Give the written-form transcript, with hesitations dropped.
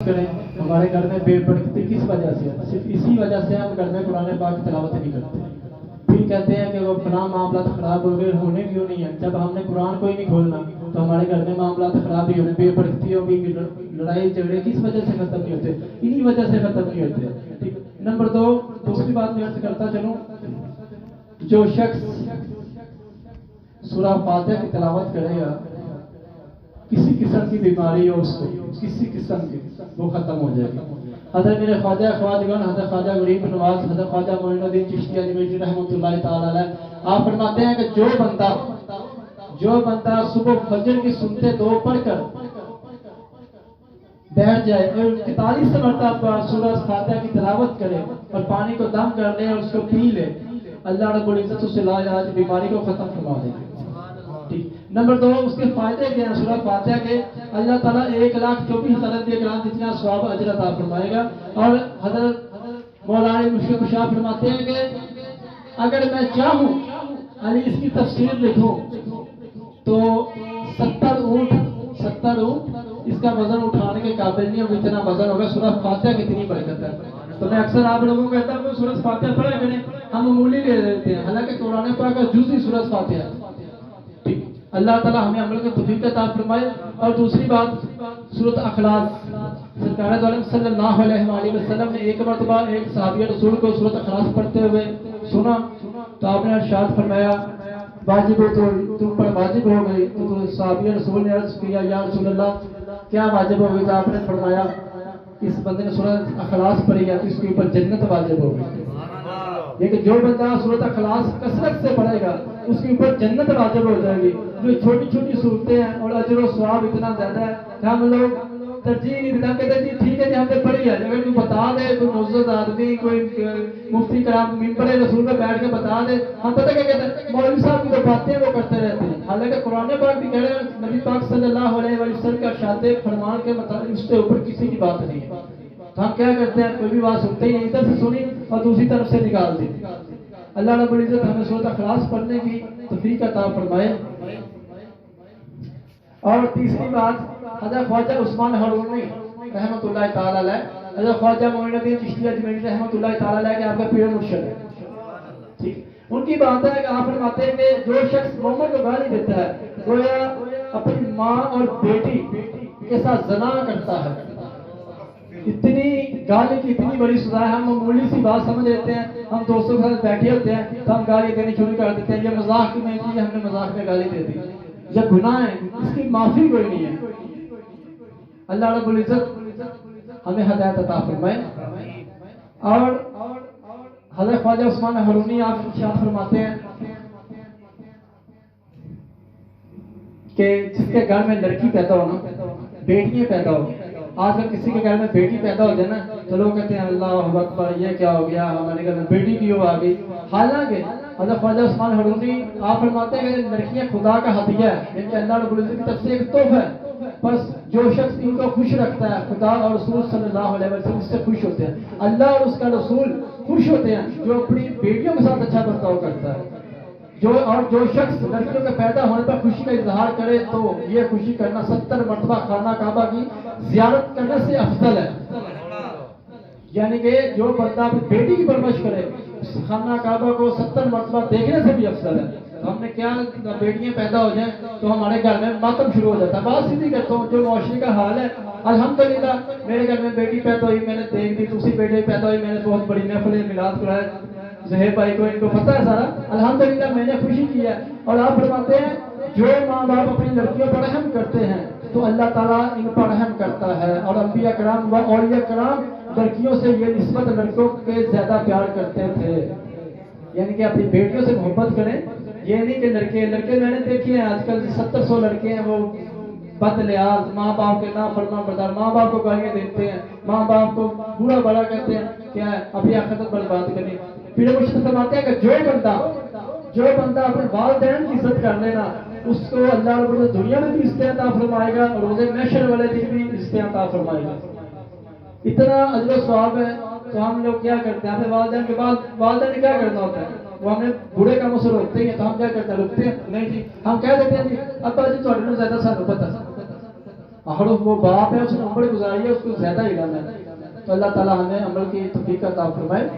کریں ہمارے گھر میں بے برکتی کس وجہ سے ہے؟ صرف اسی وجہ سے ہم گھر میں قرآن پاک کی تلاوت نہیں کرتے. پھر کہتے ہیں کہ وہ فلاں معاملات خراب ہو گئے, ہونے کیوں نہیں ہے؟ جب ہم نے قرآن کو ہی نہیں کھولنا تو ہمارے گھر میں معاملات خراب ہی ہونے, بے برکتی ہوگی, لڑائی جھگڑے کس وجہ سے ختم نہیں ہوتے؟ انہی وجہ سے ختم نہیں ہوتے. ٹھیک. نمبر 2, دوسری بات میں عرض کرتا چلوں, جو شخص سورہ فاتحہ کی تلاوت کرے گا کسی قسم کی بیماری ہو اس کو, کسی قسم کی, وہ ختم ہو جائے گی. حضرت میرے خواجہ خواجگان حضرت خواجہ غریب نواز حضرت خواجہ معین الدین چشتی اجمیری رحمۃ اللہ تعالی علیہ, آپ فرماتے ہیں کہ جو بندہ صبح فجر کی سنتے 2 پڑھ کر بیٹھ جائے اور 41 مرتبہ سورہ فاتحہ کی تلاوت کرے اور پانی کو دم کر لے اور اس کو پی لے, اللہ رب العزت اس علاج بیماری کو ختم فرما دے گا. ٹھیک. نمبر 2, اس کے فائدے کیا ہیں سورہ فاتحہ کے؟ اللہ تعالیٰ 1,24,000 جتنا ثواب اجر عطا فرمائے گا. اور حضرت مولانا مشکل کشا فرماتے ہیں کہ اگر میں چاہوں یعنی اس کی تفسیر لکھوں تو 70 اونٹ اس کا وزن اٹھانے کے قابل نہیں ہوگا, اتنا وزن ہوگا. سورہ فاتحہ کتنی برکت ہے. تو میں اکثر آپ لوگوں کو کہتا ہوں کہ سورہ فاتحہ پڑھا کریں, ہم معمولی لے لیتے ہیں, حالانکہ قرآن پاک کا جز ہی سورہ فاتحہ ہے. ٹھیک. اللہ تعالیٰ ہمیں عمل کی توفیق عطا فرمائے. اور دوسری بات, سورۃ اخلاص, سرکار دو عالم صلی اللہ علیہ وآلہ وسلم نے ایک مرتبہ ایک صحابی رسول کو سورۃ اخلاص پڑھتے ہوئے سنا تو آپ نے ارشاد فرمایا واجب ہو تو تم پر واجب ہو گئی. تو صحابی رسول نے عرض کیا یا رسول اللہ کیا واجب ہو گئی؟ تو آپ نے فرمایا اس بندے نے سورۃ اخلاص پڑھی ہے تو اس کے اوپر جنت واجب ہو گئی. یہ کہ جو بندہ سورۃ اخلاص کثرت سے پڑھے گا اس کے اوپر جنت واجب ہو جائے گی. جو چھوٹی چھوٹی صورتیں ہیں اور اجر و ثواب اتنا زیادہ ہے کہ ہم لوگ ترجیح نہیں دیتا, کہتے جی ٹھیک ہے جی ہم نے پڑھی ہے. اگر کوئی بتا دے, کوئی معزز آدمی, کوئی مفتی کرام ممبر رسول پہ بیٹھ کے بتا دے, ہم پتہ کیا کہتے ہیں مولوی صاحب کی جو باتیں وہ کرتے رہتے ہیں. حالانکہ قرآن پاک بھی کہہ رہے ہیں نبی پاک صلی اللہ علیہ وسلم کا ارشاد فرمان کے مطابق اس کے اوپر کسی کی بات نہیں ہے. تو ہم کیا کرتے ہیں, کوئی بھی بات سنتے ہی نہیں, ادھر سے سنی اور دوسری طرف سے نکال دی. اللہ رب العزت ہمیں سورۃ اخلاص پڑھنے کی توفیق عطا فرمائے. اور تیسری بات, حضرت خواجہ عثمان ہارونی رحمۃ اللہ تعالی علیہ, حضرت خواجہ معین الدین چشتی اجمیری رحمۃ اللہ تعالی علیہ کے آپ کا پیر مرشد ہے. ٹھیک. ان کی بات ہے کہ آپ فرماتے ہیں کہ جو شخص مومن کو گالی دیتا ہے گویا اپنی ماں اور بیٹی کے ساتھ زنا کرتا ہے. اتنی گالی کی اتنی بڑی سزا ہے. ہم معمولی سی بات سمجھ لیتے ہیں, ہم دوستوں کے ساتھ بیٹھے ہوتے ہیں تو ہم گالی دینی شروع کر دیتے ہیں, یہ مذاق میں تھی, ہم نے مذاق میں گالی دے دی. یہ گناہ ہے, اس کی معافی کوئی نہیں ہے. اللہ رب العزت ہمیں ہدایت عطا فرمائے. اور حضرت خواجہ عثمان ہارونی آپ ارشاد فرماتے ہیں کہ جس کے گھر میں لڑکی پیدا ہو نا, بیٹیاں پیدا ہو, آج کل کسی کے گھر میں بیٹی پیدا ہو جائے نا تو لوگ کہتے ہیں اللہ اکبر یہ کیا ہو گیا, ہمارے گھر میں بیٹی کیوں آ گئی. حالانکہ حضرت خواجہ عثمان ہارونی آپ فرماتے ہیں کہ لڑکیاں خدا کا ہدیہ ہے, یعنی اللہ رب العزت کی طرف سے ایک تحفہ ہے. بس جو شخص ان کو خوش رکھتا ہے, خدا اور رسول صلی اللہ علیہ وسلم اس سے خوش ہوتے ہیں, اللہ اور اس کا رسول خوش ہوتے ہیں جو اپنی بیٹیوں کے ساتھ اچھا برتاؤ کرتا ہے. جو شخص لڑکیوں کے پیدا ہونے پر خوشی کا اظہار کرے تو یہ خوشی کرنا 70 مرتبہ خانہ کعبہ کی زیارت کرنے سے افضل ہے. یعنی کہ جو بندہ اپنی بیٹی کی پرورش کرے خانہ کعبہ کو 70 مرتبہ دیکھنے سے بھی افضل ہے. تو ہم نے کیا بیٹیاں پیدا ہو جائیں تو ہمارے گھر میں ماتم شروع ہو جاتا ہے. بات سیدھی کرتا ہوں, جو معاشرے کا حال ہے الحمدللہ میرے گھر میں بیٹی پیدا ہوئی, میں نے دیکھ دی, دوسری بیٹی پیدا ہوئی, میں نے بہت بڑی محفل میلاد کرایا, زہیر بھائی کو ان کو پتہ ہے سارا, الحمدللہ میں نے خوشی کی ہے. اور آپ فرماتے ہیں جو ماں باپ اپنی لڑکیوں پر رحم کرتے ہیں تو اللہ تعالیٰ ان پر رحم کرتا ہے. اور انبیاء کرام و اولیاء کرام لڑکیوں سے یہ نسبت لڑکوں کے زیادہ پیار کرتے تھے, یعنی کہ اپنی بیٹیوں سے محبت کریں. یہ نہیں کہ لڑکے میں نے دیکھے ہیں آج کل 70-100 لڑکے ہیں وہ بد لحاظ, ماں باپ کے نہ فرما بردار, ماں باپ کو گالیاں دیتے ہیں, ماں باپ کو برا بڑا کرتے ہیں. کیا ہے اپنی آخرت برباد کرنی. پھر مجھ سے فرماتے ہیں کہ جو بندہ اپنے والدین کی عزت کر لینا اس کو اللہ رب العزت دنیا میں بھی عزت عطا فرمائے گا اور روز محشر والے دن بھی عزت عطا فرمائے گا. اتنا اجر و ثواب ہے. تو ہم لوگ کیا کرتے ہیں, اپنے والدین کے بعد والدین نے کیا کرنا ہوتا ہے, وہ ہمیں برے کاموں سے روکتے ہیں تو ہم کیا کرتے ہیں, رکتے ہیں نہیں جی, ہم کہہ دیتے ہیں جی ابا جی تھوڑے زیادہ سانو پتہ حرف وہ باپ ہے، اس نے عمر گزاری ہے، اس کو زیادہ علم ہے. تو اللہ تعالیٰ ہمیں عمل کی توفیق عطا فرمائے.